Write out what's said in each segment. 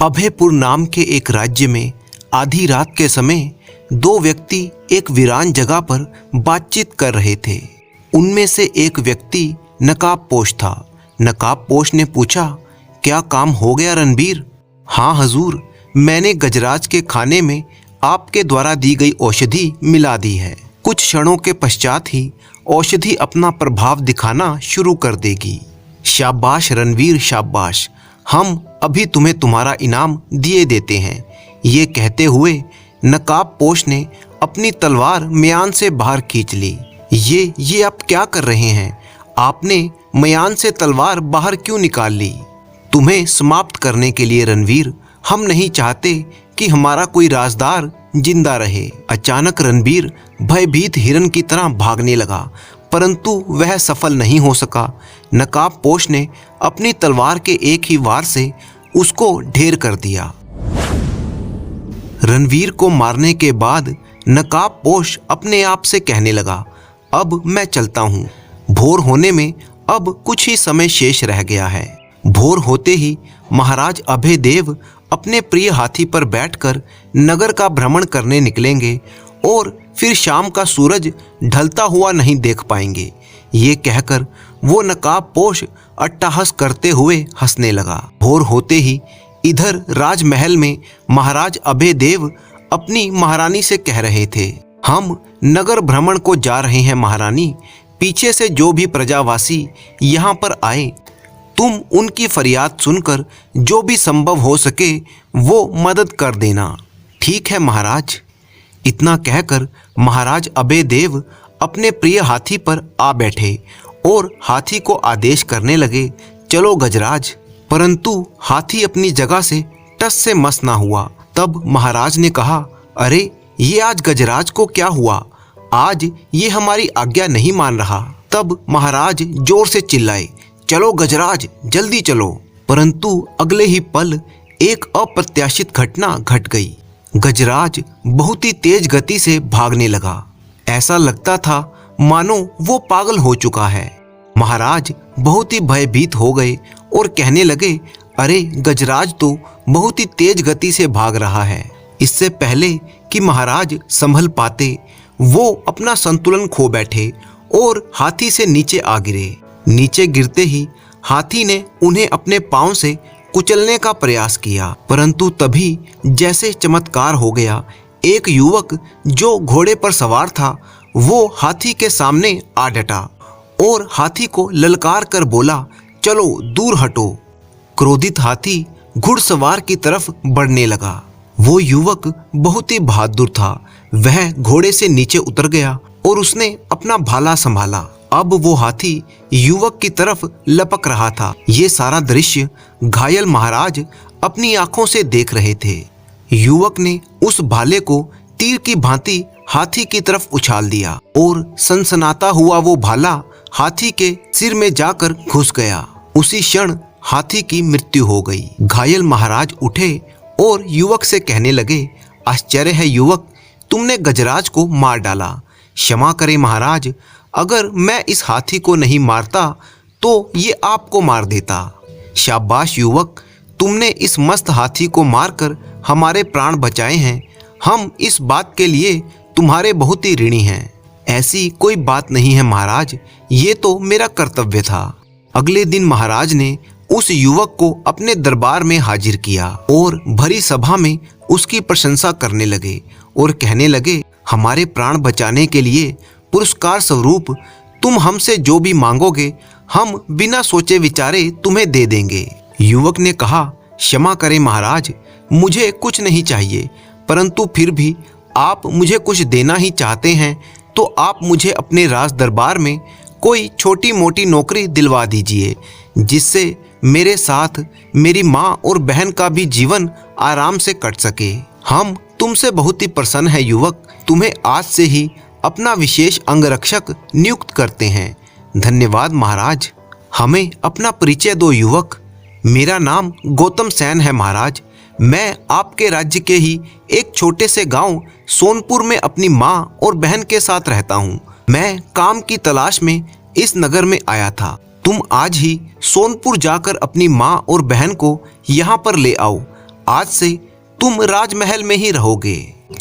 अभयपुर नाम के एक राज्य में आधी रात के समय दो व्यक्ति एक वीरान जगह पर बातचीत कर रहे थे। उनमें से एक व्यक्ति नकाबपोश था। नकाबपोश ने पूछा, क्या काम हो गया रणबीर? हाँ हजूर, मैंने गजराज के खाने में आपके द्वारा दी गई औषधि मिला दी है। कुछ क्षणों के पश्चात ही औषधि अपना प्रभाव दिखाना शुरू कर देगी। शाबाश रणवीर, शाबाश, हम अभी तुम्हें तुम्हारा इनाम दिए देते हैं। ये कहते हुए नकाबपोश ने अपनी तलवार म्यान से बाहर खींच ली। ये आप क्या कर रहे हैं? आपने म्यान से तलवार बाहर क्यों निकाल ली? तुम्हें समाप्त करने के लिए रणवीर। हम नहीं चाहते कि हमारा कोई राजदार जिंदा रहे। अचानक रणबीर भयभीत हिरन की तरह भागने लगा, परंतु वह सफल नहीं हो सका। नकाबपोश ने अपनी तलवार के एक ही वार से उसको ढेर कर दिया। रणवीर को मारने के बाद नकाबपोश अपने आप से कहने लगा, अब मैं चलता हूँ। भोर होने में अब कुछ ही समय शेष रह गया है। भोर होते ही महाराज अभयदेव अपने प्रिय हाथी पर बैठकर नगर का भ्रमण करने निकलेंगे और फिर शाम का सूरज ढलता हुआ नहीं देख पाएंगे। ये कहकर वो नकाबपोश अट्टहास करते हुए हंसने लगा। भोर होते ही इधर राजमहल में महाराज अभयदेव अपनी महारानी से कह रहे थे, हम नगर भ्रमण को जा रहे हैं महारानी। पीछे से जो भी प्रजावासी यहाँ पर आए, तुम उनकी फरियाद सुनकर जो भी संभव हो सके वो मदद कर देना। ठीक है महाराज। इतना कहकर महाराज अभयदेव अपने प्रिय हाथी पर आ बैठे और हाथी को आदेश करने लगे, चलो गजराज। परंतु हाथी अपनी जगह से टस से मस ना हुआ। तब महाराज ने कहा, अरे ये आज गजराज को क्या हुआ? आज ये हमारी आज्ञा नहीं मान रहा। तब महाराज जोर से चिल्लाए, चलो गजराज, जल्दी चलो। परंतु अगले ही पल एक अप्रत्याशित घटना घट गई। गजराज बहुत ही तेज गति से भागने लगा। ऐसा लगता था मानो वो पागल हो चुका है। महाराज बहुत ही भयभीत हो गए और कहने लगे, अरे गजराज तो बहुत ही तेज गति से भाग रहा है। इससे पहले कि महाराज संभल पाते, वो अपना संतुलन खो बैठे और हाथी से नीचे आ गिरे। नीचे गिरते ही हाथी ने उन्हें अपने पांव से कुचलने का प्रयास किया, परंतु तभी जैसे चमत्कार हो गया। एक युवक जो घोड़े पर सवार था वो हाथी के सामने आ डटा और हाथी को ललकार कर बोला, चलो दूर हटो। क्रोधित हाथी घुड़सवार की तरफ बढ़ने लगा। वो युवक बहुत ही बहादुर था। वह घोड़े से नीचे उतर गया और उसने अपना भाला संभाला। अब वो हाथी युवक की तरफ लपक रहा था। ये सारा दृश्य घायल महाराज अपनी आंखों से देख रहे थे। युवक ने उस भाले को तीर की भांति हाथी की तरफ उछाल दिया और सनसनाता हुआ वो भाला हाथी के सिर में जाकर घुस गया। उसी क्षण हाथी की मृत्यु हो गई। घायल महाराज उठे और युवक से कहने लगे, आश्चर्य है युवक, तुमने गजराज को मार डाला। क्षमा करें महाराज, अगर मैं इस हाथी को नहीं मारता तो ये आपको मार देता। शाबाश युवक, तुमने इस मस्त हाथी को मारकर हमारे प्राण बचाए हैं। हम इस बात के लिए तुम्हारे बहुत ही ऋणी हैं। ऐसी कोई बात नहीं है महाराज, ये तो मेरा कर्तव्य था। अगले दिन महाराज ने उस युवक को अपने दरबार में हाजिर किया और भरी सभा में उसकी प्रशंसा करने लगे और कहने लगे, हमारे प्राण बचाने के लिए पुरस्कार स्वरूप तुम हमसे जो भी मांगोगे हम बिना सोचे विचारे तुम्हें दे देंगे। युवक ने कहा, क्षमा करें महाराज, मुझे कुछ नहीं चाहिए, परंतु फिर भी आप मुझे कुछ देना ही चाहते हैं तो आप मुझे अपने राज दरबार में कोई छोटी मोटी नौकरी दिलवा दीजिए, जिससे मेरे साथ मेरी माँ और बहन का भी जीवन आराम से कट सके। हम तुमसे बहुत ही प्रसन्न है युवक, तुम्हें आज से ही अपना विशेष अंगरक्षक नियुक्त करते हैं। धन्यवाद महाराज। हमें अपना परिचय दो युवक। मेरा नाम गौतम सैन है महाराज। मैं आपके राज्य के ही एक छोटे से गांव सोनपुर में अपनी माँ और बहन के साथ रहता हूँ। मैं काम की तलाश में इस नगर में आया था। तुम आज ही सोनपुर जाकर अपनी माँ और बहन को यहाँ पर ले आओ। आज से तुम राजमहल में ही रहोगे।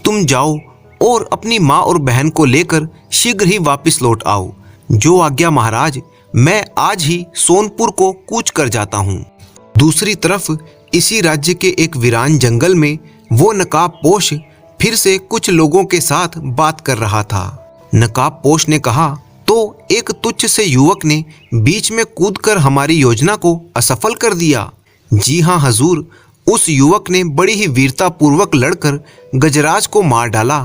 तुम जाओ और अपनी माँ और बहन को लेकर शीघ्र ही वापस लौट आओ। जो आज्ञा महाराज, मैं आज ही सोनपुर को कूच कर जाता हूँ। दूसरी तरफ इसी राज्य के एक वीरान जंगल में वो नकाबपोश फिर से कुछ लोगों के साथ बात कर रहा था। नकाबपोश ने कहा, तो एक तुच्छ से युवक ने बीच में कूदकर हमारी योजना को असफल कर दिया। जी हाँ हजूर, उस युवक ने बड़ी ही वीरता पूर्वक लड़कर गजराज को मार डाला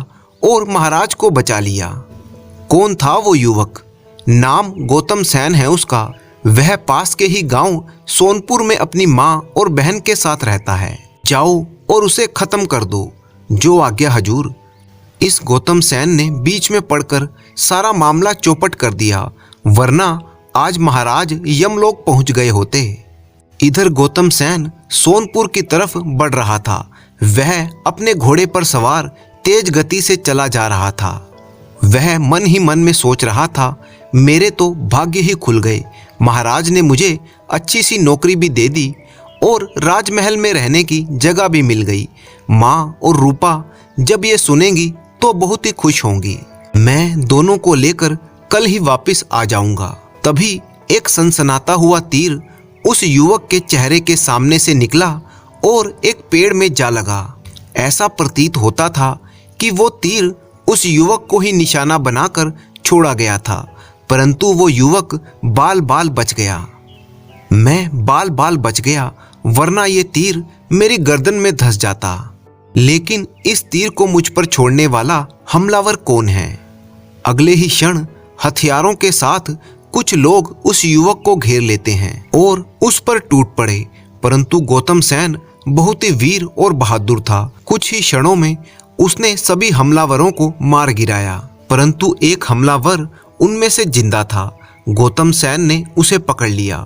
और महाराज को बचा लिया। कौन था वो युवक? नाम गौतम सैन है उसका। वह पास के ही गांव सोनपुर में अपनी माँ और बहन के साथ रहता है। जाओ और उसे खत्म कर दो। जो आज्ञा हजूर। इस गौतम सैन ने बीच में पड़कर सारा मामला चौपट कर दिया, वरना आज महाराज यमलोक पहुंच गए होते। इधर गौतम सैन सोनपुर की तरफ बढ़ रहा था। वह अपने घोड़े पर सवार तेज गति से चला जा रहा था। वह मन ही मन में सोच रहा था, मेरे तो भाग्य ही खुल गए। महाराज ने मुझे अच्छी सी नौकरी भी दे दी और राजमहल में रहने की जगह भी मिल गई। माँ और रूपा जब ये सुनेंगी तो बहुत ही खुश होंगी। मैं दोनों को लेकर कल ही वापस आ जाऊंगा। तभी एक सनसनाता हुआ तीर उस युवक के चेहरे के सामने से निकला और एक पेड़ में जा लगा। ऐसा प्रतीत होता था कि वो तीर उस युवक को ही निशाना बनाकर छोड़ा गया था, परंतु वो युवक बाल बाल बच गया। मैं बाल बाल बच गया, वरना ये तीर मेरी गर्दन में धंस जाता। लेकिन इस तीर को मुझ पर छोड़ने वाला हमलावर कौन है? अगले ही क्षण हथियारों के साथ कुछ लोग उस युवक को घेर लेते हैं और उस पर टूट पड़े, परंतु गौतम सैन बहुत ही वीर और बहादुर था। कुछ ही क्षणों में उसने सभी हमलावरों को मार गिराया, परंतु एक हमलावर उनमें से जिंदा था। गौतम सैन ने उसे पकड़ लिया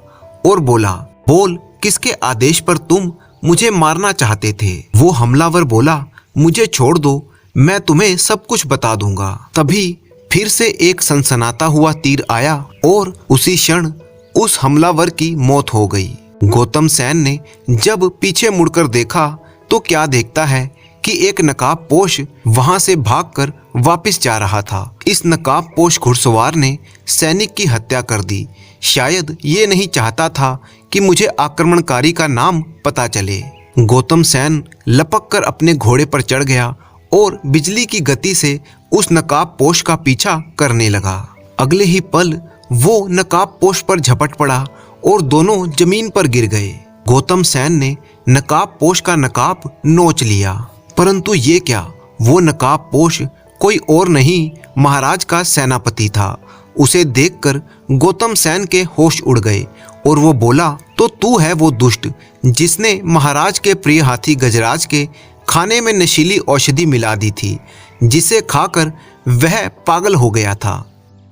और बोला, बोल, किसके आदेश पर तुम मुझे मारना चाहते थे? वो हमलावर बोला, मुझे छोड़ दो, मैं तुम्हें सब कुछ बता दूंगा। तभी फिर से एक सनसनाता हुआ तीर आया और उसी क्षण उस हमलावर की मौत हो गई। गौतम सैन ने जब पीछे मुड़कर देखा तो क्या देखता है कि एक नकाबपोश वहां से भागकर वापस जा रहा था। इस नकाबपोश घुड़सवार ने सैनिक की हत्या कर दी। शायद ये नहीं चाहता था कि मुझे आक्रमणकारी का नाम पता चले। गौतम सैन लपक कर अपने घोड़े पर चढ़ गया और बिजली की गति से उस नकाबपोश का पीछा करने लगा। अगले ही पल वो नकाबपोश पर झपट पड़ा और दोनों जमीन पर गिर गए। गौतम सैन ने नकाबपोश का नकाब नोच लिया, परंतु ये क्या, वो नकाबपोश कोई और नहीं, महाराज का सेनापति था। उसे देखकर गौतम सैन के होश उड़ गए और वो बोला, तो तू है वो दुष्ट जिसने महाराज के प्रिय हाथी गजराज के खाने में नशीली औषधि मिला दी थी, जिसे खाकर वह पागल हो गया था।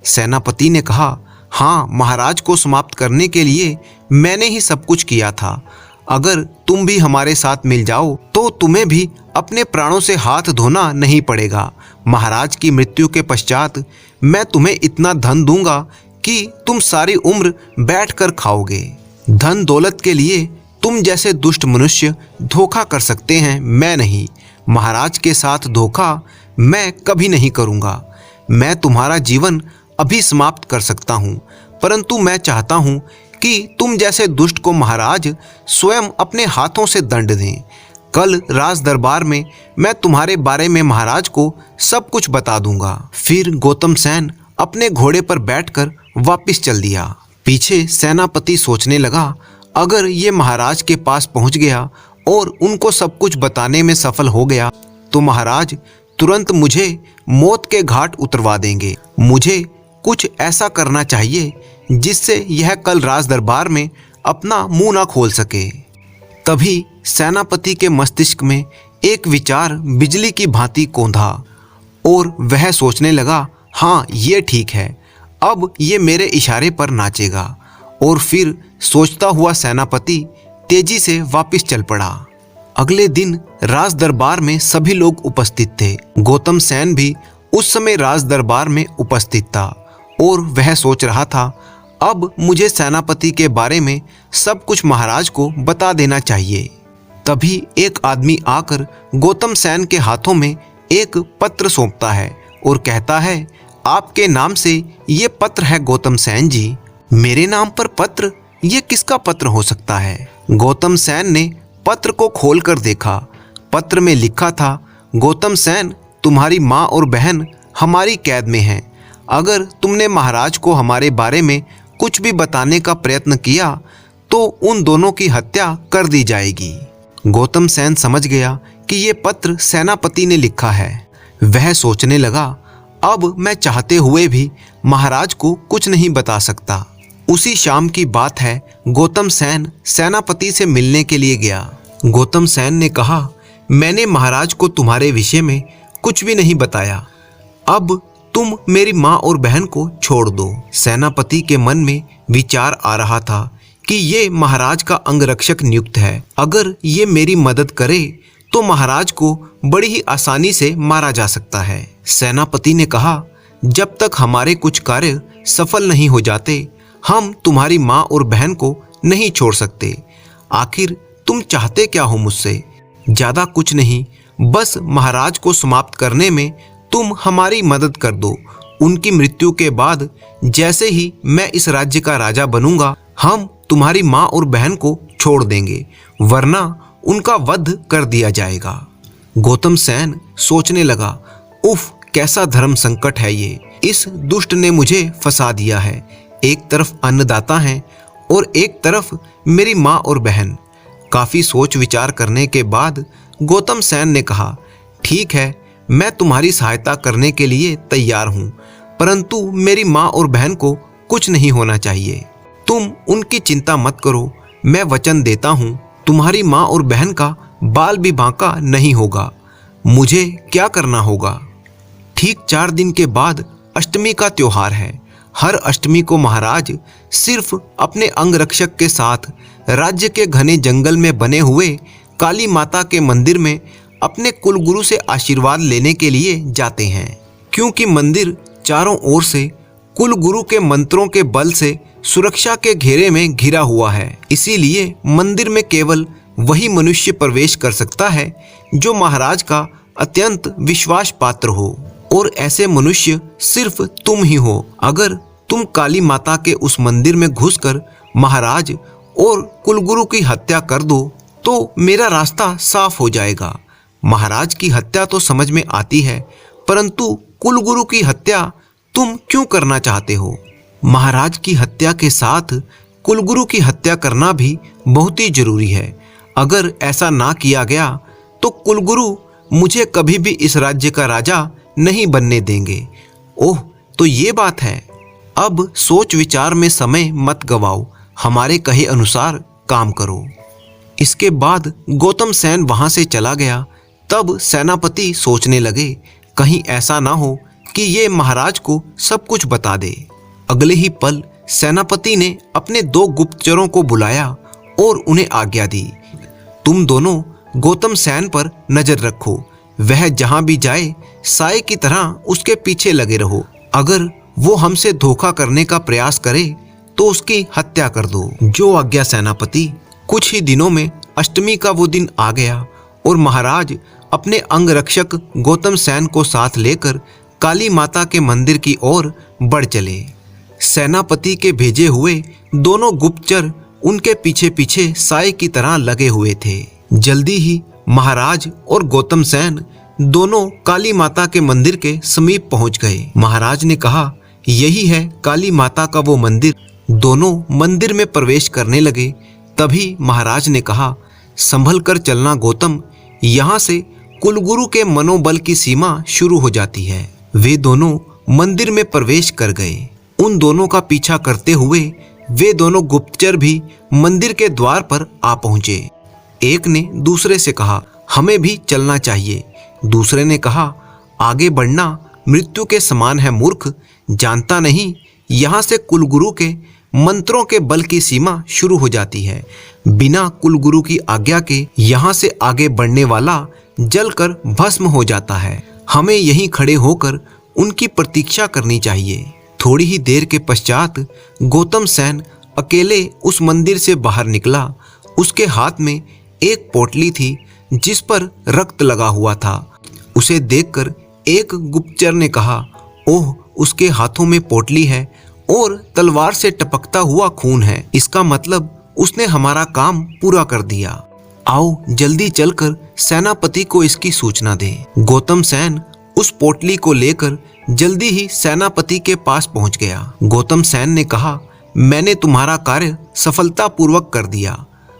सेनापति ने कहा, हाँ, महाराज को समाप्त करने के लिए मैंने ही सब कुछ किया था। अगर तुम भी हमारे साथ मिल जाओ तो तुम्हें भी अपने प्राणों से हाथ धोना नहीं पड़ेगा। महाराज की मृत्यु के पश्चात मैं तुम्हें इतना धन दूंगा कि तुम सारी उम्र बैठकर खाओगे। धन दौलत के लिए तुम जैसे दुष्ट मनुष्य धोखा कर सकते हैं, मैं नहीं। महाराज के साथ धोखा मैं कभी नहीं करूंगा। मैं तुम्हारा जीवन अभी समाप्त कर सकता हूं, परंतु मैं चाहता हूं कि तुम जैसे दुष्ट को महाराज स्वयं अपने हाथों से दंड दें। कल राज दरबार में मैं तुम्हारे बारे में महाराज को सब कुछ बता दूंगा। फिर गौतम सैन अपने घोड़े पर बैठकर वापस चल दिया। पीछे सेनापति सोचने लगा, अगर ये महाराज के पास पहुंच गया और उनको सब कुछ बताने में सफल हो गया तो महाराज तुरंत मुझे मौत के घाट उतरवा देंगे। मुझे कुछ ऐसा करना चाहिए जिससे यह कल राज दरबार में अपना मुंह ना खोल सके। तभी सेनापति के मस्तिष्क में एक विचार बिजली की भांति कौंधा और वह सोचने लगा, हाँ, ये ठीक है, अब ये मेरे इशारे पर नाचेगा। और फिर सोचता हुआ सेनापति तेजी से वापस चल पड़ा। अगले दिन राज दरबार में सभी लोग उपस्थित थे। गौतम सैन भी उस समय राज दरबार में उपस्थित था और वह सोच रहा था, अब मुझे सेनापति के बारे में सब कुछ महाराज को बता देना चाहिए। तभी एक आदमी आकर गौतम सैन के हाथों में एक पत्र सौंपता है और कहता है, आपके नाम से ये पत्र है गौतम सैन जी। मेरे नाम पर पत्र? ये किसका पत्र हो सकता है? गौतम सैन ने पत्र को खोलकर देखा। पत्र में लिखा था, गौतम सैन, तुम्हारी माँ और बहन हमारी कैद में हैं। अगर तुमने महाराज को हमारे बारे में कुछ भी बताने का प्रयत्न किया तो उन दोनों की हत्या कर दी जाएगी। गौतम सैन समझ गया कि ये पत्र सेनापति ने लिखा है। वह सोचने लगा, अब मैं चाहते हुए भी महाराज को कुछ नहीं बता सकता। उसी शाम की बात है, गौतम सैन सेनापति से मिलने के लिए गया। गौतम सैन ने कहा, मैंने महाराज को तुम्हारे विषय में कुछ भी नहीं बताया। अब तुम मेरी माँ और बहन को छोड़ दो। सेनापति के मन में विचार आ रहा था कि ये महाराज का अंगरक्षक नियुक्त है। अगर ये मेरी मदद करे तो महाराज को बड़ी ही आसानी से मारा जा सकता है। सेनापति ने कहा, जब तक हमारे कुछ कार्य सफल नहीं हो जाते, हम तुम्हारी माँ और बहन को नहीं छोड़ सकते। आखिर तुम चाहते क्या हो मुझसे? ज्यादा कुछ नहीं, बस महाराज को समाप्त करने में तुम हमारी मदद कर दो। उनकी मृत्यु के बाद जैसे ही मैं इस राज्य का राजा बनूंगा, हम तुम्हारी माँ और बहन को छोड़ देंगे, वरना उनका वध कर दिया जाएगा। गौतम सैन सोचने लगा, उफ, कैसा धर्म संकट है ये। इस दुष्ट ने मुझे फंसा दिया है। एक तरफ अन्नदाता हैं और एक तरफ मेरी माँ और बहन। काफी सोच विचार करने के बाद गौतम सैन ने कहा, ठीक है, मैं तुम्हारी सहायता करने के लिए तैयार हूँ, परंतु मेरी माँ और बहन को कुछ नहीं होना चाहिए। तुम उनकी चिंता मत करो। मैं वचन देता हूँ, तुम्हारी माँ और बहन का बाल भी बांका नहीं होगा। मुझे क्या करना होगा? ठीक 4 दिन के बाद अष्टमी का त्योहार है। हर अष्टमी को महाराज सिर्फ अपने अंगरक्षक के साथ राज्य के घने जंगल में बने हुए काली माता के मंदिर में अपने कुलगुरु से आशीर्वाद लेने के लिए जाते हैं। क्योंकि मंदिर चारों ओर से कुलगुरु के मंत्रों के बल से सुरक्षा के घेरे में घिरा हुआ है, इसीलिए मंदिर में केवल वही मनुष्य प्रवेश कर सकता है जो महाराज का अत्यंत विश्वास पात्र हो, और ऐसे मनुष्य सिर्फ तुम ही हो। अगर तुम काली माता के उस मंदिर में घुसकर महाराज और कुलगुरु की हत्या कर दो तो मेरा रास्ता साफ हो जाएगा। महाराज की हत्या तो समझ में आती है, परंतु कुलगुरु की हत्या तुम क्यों करना चाहते हो? महाराज की हत्या के साथ कुलगुरु की हत्या करना भी बहुत ही जरूरी है। अगर ऐसा ना किया गया तो कुलगुरु मुझे कभी भी इस राज्य का राजा नहीं बनने देंगे। ओह, तो ये बात है। अब सोच विचार में समय मत गवाओ, हमारे कहे अनुसार काम करो। इसके बाद गौतम सैन वहां से चला गया। तब सेनापति सोचने लगे, कहीं ऐसा ना हो कि ये महाराज को सब कुछ बता दे। अगले ही पल सेनापति ने अपने 2 गुप्तचरों को बुलाया और उन्हें आज्ञा दी, तुम दोनों गौतम सैन पर नजर रखो। वह जहां भी जाए साए की तरह उसके पीछे लगे रहो। अगर वो हमसे धोखा करने का प्रयास करे तो उसकी हत्या कर दो। जो आज्ञा सेनापति। कुछ ही दिनों में अष्टमी का वो दिन आ गया और महाराज अपने अंगरक्षक गौतम सैन को साथ लेकर काली माता के मंदिर की ओर बढ़ चले। सेनापति के भेजे हुए दोनों गुप्तचर उनके पीछे पीछे साए की तरह लगे हुए थे। जल्दी ही महाराज और गौतम सैन दोनों काली माता के मंदिर के समीप पहुंच गए। महाराज ने कहा, यही है काली माता का वो मंदिर। दोनों मंदिर में प्रवेश करने लगे। तभी महाराज ने कहा, संभल कर चलना गौतम, यहाँ से कुलगुरु के मनोबल की सीमा शुरू हो जाती है। वे दोनों मंदिर में प्रवेश कर गए। उन दोनों का पीछा करते हुए वे दोनों गुप्तचर भी मंदिर के द्वार पर आ पहुंचे। एक ने दूसरे से कहा, हमें भी चलना चाहिए। दूसरे ने कहा, आगे बढ़ना मृत्यु के समान है मूर्ख, जानता नहीं यहाँ से कुलगुरु के मंत्रों के बल की सीमा शुरू हो जाती है। बिना कुलगुरु की आज्ञा के यहाँ से आगे बढ़ने वाला जलकर भस्म हो जाता है। हमें यहीं खड़े होकर उनकी प्रतीक्षा करनी चाहिए। थोड़ी ही देर के पश्चात गौतम सैन अकेले उस मंदिर से बाहर निकला। उसके हाथ में एक पोटली थी जिस पर रक्त लगा हुआ था। उसे देखकर एक गुप्तचर ने कहा, ओह, उसके हाथों में पोटली है और तलवार से टपकता हुआ खून है। इसका मतलब उसने हमारा काम पूरा कर दिया। आओ जल्दी चलकर सेनापति को इसकी सूचना दें। गौतम सैन उस पोटली को लेकर जल्दी ही सेनापति के पास पहुंच गया। गौतम सैन ने कहा, मैंने तुम्हारा कार्य सफलतापूर्वक कर दिया।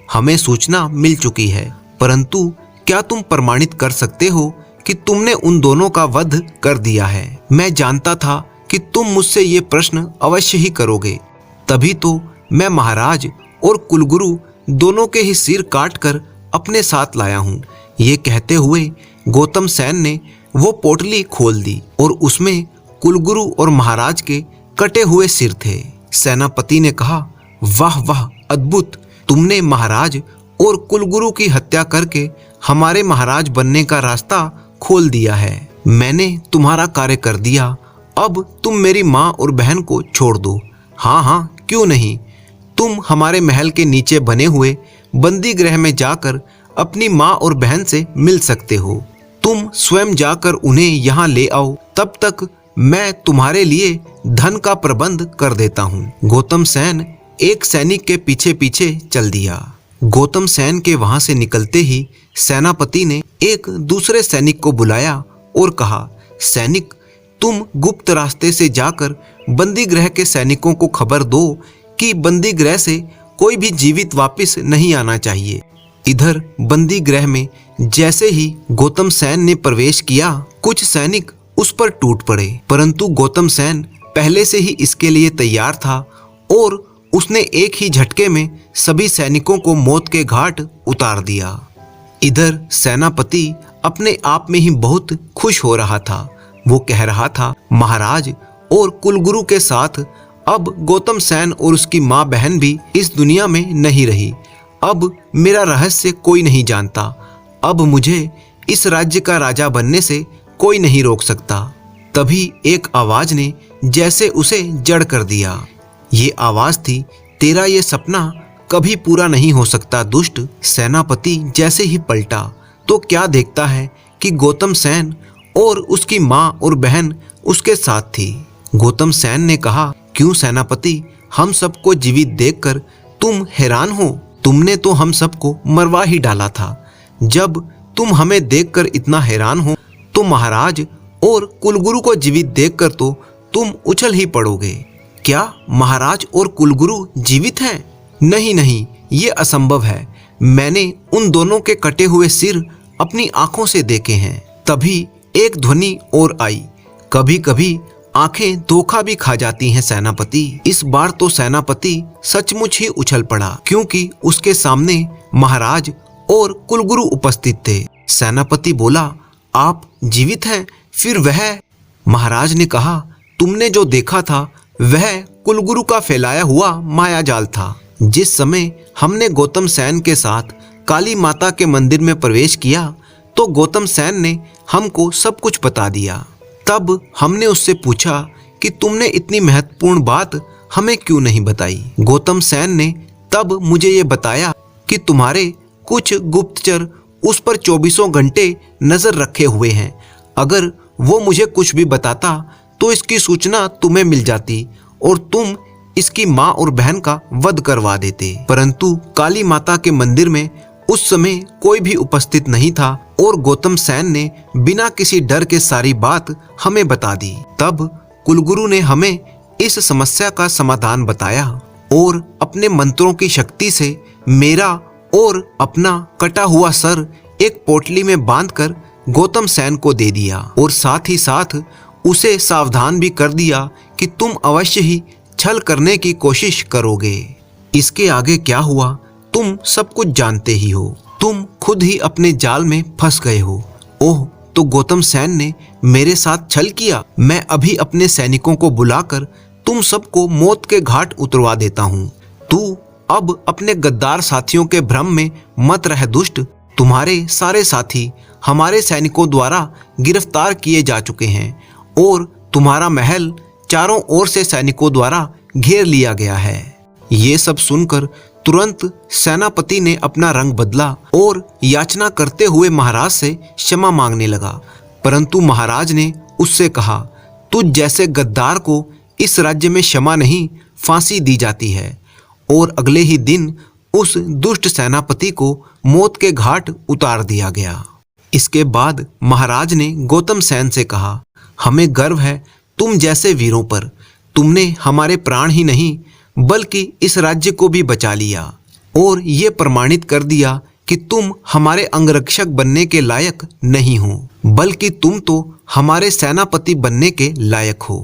हमें सूचना मिल चुकी है, परंतु क्या तुम प्रमाणित कर सकते हो कि तुमने उन दोनों का वध कर दिया है? मैं जानता था कि तुम मुझसे ये प्रश्न अवश्य ही करोगे, तभी तो मैं महाराज और कुलगुरु दोनों के ही सिर काटकर अपने साथ लाया हूँ। ये कहते हुए गौतम सैन ने वो पोटली खोल दी और उसमें कुलगुरु और महाराज के कटे हुए सिर थे। सेनापति ने कहा, वाह वाह, अद्भुत! तुमने महाराज और कुलगुरु की हत्या करके हमारे महाराज बनने का रास्ता खोल दिया है। मैंने तुम्हारा कार्य कर दिया। अब तुम मेरी माँ और बहन को छोड़ दो। हाँ हाँ, क्यों नहीं। तुम हमारे महल के नीचे बने हुए बंदी गृह में जाकर अपनी माँ और बहन से मिल सकते हो। तुम स्वयं जाकर उन्हें यहाँ ले आओ, तब तक मैं तुम्हारे लिए धन का प्रबंध कर देता हूँ। गौतम सैन एक सैनिक के पीछे पीछे चल दिया। गौतम सैन के वहां से निकलते ही सेनापति ने एक दूसरे सैनिक को बुलाया और कहा, सैनिक, तुम गुप्त रास्ते से जाकर बंदी गृह के सैनिकों को खबर दो कि बंदी गृह से कोई भी जीवित वापस नहीं आना चाहिए। इधर बंदी गृह में जैसे ही गौतम सैन ने प्रवेश किया, कुछ सैनिक उस पर टूट पड़े, परंतु गौतम सैन पहले से ही इसके लिए तैयार था और उसने एक ही झटके में सभी सैनिकों को मौत के घाट उतार दिया। इधर सेनापति अपने आप में ही बहुत खुश हो रहा था। वो कह रहा था, महाराज और कुलगुरु के साथ अब गौतम सैन और उसकी माँ बहन भी इस दुनिया में नहीं रही। अब मेरा रहस्य कोई नहीं जानता। अब मुझे इस राज्य का राजा बनने से कोई नहीं रोक सकता। तभी एक आवाज ने जैसे उसे जड़ कर दिया। ये आवाज थी, तेरा ये सपना कभी पूरा नहीं हो सकता दुष्ट। सेनापति जैसे ही पलटा तो क्या देखता है कि गौतम सैन और उसकी माँ और बहन उसके साथ थी। गौतम सैन ने कहा, क्यों सेनापति, हम सबको जीवित देखकर तुम हैरान हो? तुमने तो हम सबको मरवा ही डाला था। जब तुम हमें देखकर इतना हैरान हो तो महाराज और कुलगुरु को जीवित देखकर तो तुम उछल ही पड़ोगे। क्या महाराज और कुलगुरु जीवित हैं? नहीं नहीं, ये असंभव है। मैंने उन दोनों के कटे हुए सिर अपनी आंखों से देखे हैं। तभी एक ध्वनि और आई, कभी कभी आंखें धोखा भी खा जाती हैं सेनापति। इस बार तो सेनापति सचमुच ही उछल पड़ा, क्योंकि उसके सामने महाराज और कुलगुरु उपस्थित थे। सेनापति बोला, आप जीवित हैं? फिर वह? महाराज ने कहा, तुमने जो देखा था वह कुलगुरु का फैलाया हुआ माया जाल था। जिस समय हमने गौतम सैन के साथ काली माता के मंदिर में प्रवेश किया तो गौतम सैन ने हमको सब कुछ बता दिया। तब हमने उससे पूछा कि तुमने इतनी महत्वपूर्ण बात हमें क्यों नहीं बताई। गौतम सैन ने तब मुझे ये बताया कि तुम्हारे कुछ गुप्तचर उस पर 24 घंटे नजर रखे हुए हैं। अगर वो मुझे कुछ भी बताता तो इसकी सूचना तुम्हें मिल जाती और तुम इसकी माँ और बहन का वध करवा देते। परंतु काली माता के मंदिर में उस समय कोई भी उपस्थित नहीं था और गौतम सैन ने बिना किसी डर के सारी बात हमें बता दी। तब कुलगुरु ने हमें इस समस्या का समाधान बताया और अपने मंत्रों की शक्ति से मेरा और अपना कटा हुआ सर एक पोटली में बांधकर गौतम सैन को दे दिया और साथ ही साथ उसे सावधान भी कर दिया कि तुम अवश्य ही छल करने की कोशिश करोगे। इसके आगे क्या हुआ तुम सब कुछ जानते ही हो। तुम खुद ही अपने जाल में फंस गए हो। ओह, तो गौतम सैन ने मेरे साथ छल किया। मैं अभी अपने सैनिकों को बुलाकर तुम सबको मौत के घाट उतरवा देता हूँ। तू अब अपने गद्दार साथियों के भ्रम में मत रह दुष्ट। तुम्हारे सारे साथी हमारे सैनिकों द्वारा गिरफ्तार किए जा चुके हैं और तुम्हारा महल चारों ओर से सैनिकों द्वारा घेर लिया गया है। ये सब सुनकर तुरंत सेनापति ने अपना रंग बदला और याचना करते हुए महाराज से क्षमा मांगने लगा। परंतु महाराज ने उससे कहा, तुझ जैसे गद्दार को इस राज्य में क्षमा नहीं, फांसी दी जाती है। और अगले ही दिन उस दुष्ट सेनापति को मौत के घाट उतार दिया गया। इसके बाद महाराज ने गौतम सैन से कहा, हमें गर्व है तुम जैसे वीरों पर। तुमने हमारे प्राण ही नहीं बल्कि इस राज्य को भी बचा लिया और ये प्रमाणित कर दिया कि तुम हमारे अंगरक्षक बनने के लायक नहीं हो, बल्कि तुम तो हमारे सेनापति बनने के लायक हो।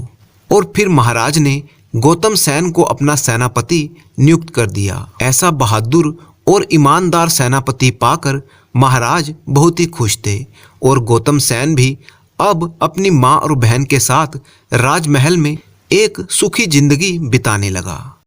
और फिर महाराज ने गौतम सैन को अपना सेनापति नियुक्त कर दिया। ऐसा बहादुर और ईमानदार सेनापति पाकर महाराज बहुत ही खुश थे और गौतम सैन भी अब अपनी माँ और बहन के साथ राजमहल में एक सुखी जिंदगी बिताने लगा।